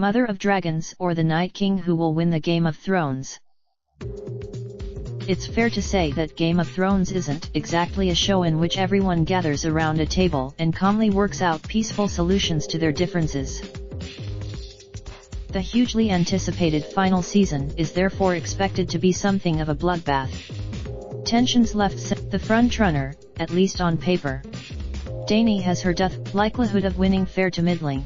Mother of Dragons or the Night King who will win the Game of Thrones? It's fair to say that Game of Thrones isn't exactly a show in which everyone gathers around a table and calmly works out peaceful solutions to their differences. The hugely anticipated final season is therefore expected to be something of a bloodbath. Tensions left the frontrunner, at least on paper. Dany has her likelihood of winning fair to middling.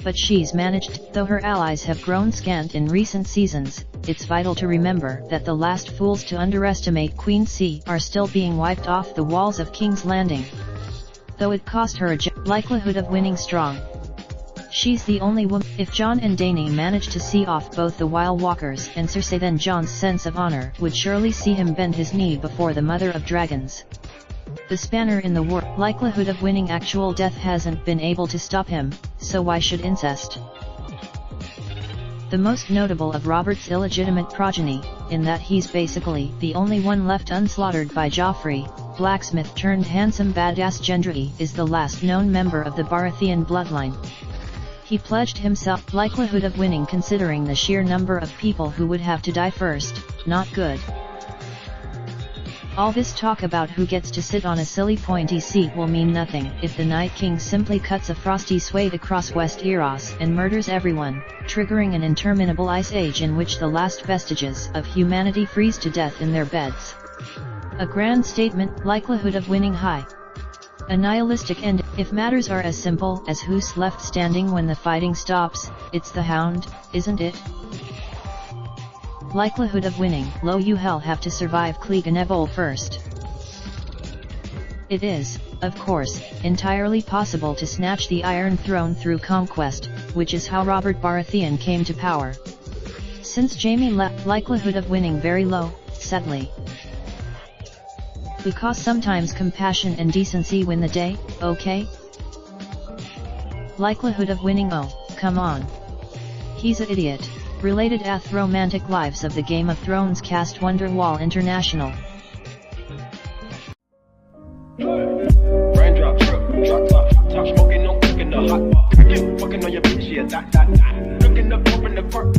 But she's managed, though her allies have grown scant in recent seasons. It's vital to remember that the last fools to underestimate Queen C are still being wiped off the walls of King's Landing. Though it cost her a likelihood of winning strong. She's the only woman. If Jon and Dany manage to see off both the White Walkers and Cersei, then Jon's sense of honor would surely see him bend his knee before the Mother of Dragons. The spanner in the war, likelihood of winning actual death, hasn't been able to stop him, so why should incest? The most notable of Robert's illegitimate progeny, in that he's basically the only one left unslaughtered by Joffrey, blacksmith turned handsome badass Gendry, is the last known member of the Baratheon bloodline. He pledged himself likelihood of winning considering the sheer number of people who would have to die first, not good. All this talk about who gets to sit on a silly pointy seat will mean nothing if the Night King simply cuts a frosty swathe across Westeros and murders everyone, triggering an interminable ice age in which the last vestiges of humanity freeze to death in their beds. A grand statement, likelihood of winning high. A nihilistic end. If matters are as simple as who's left standing when the fighting stops, it's the Hound, isn't it? Likelihood of winning low. You hell have to survive Clegane first. It is, of course, entirely possible to snatch the Iron Throne through conquest, which is how Robert Baratheon came to power. Since Jaime left, likelihood of winning very low, sadly. Because sometimes compassion and decency win the day, okay? Likelihood of winning, oh, come on. He's an idiot. Related Romantic Lives of the Game of Thrones cast Wonderwall International. Raindrop, drop top smoking, no cooking the hot pot. Fucking on your bitch, yeah, that. Looking up, open the park.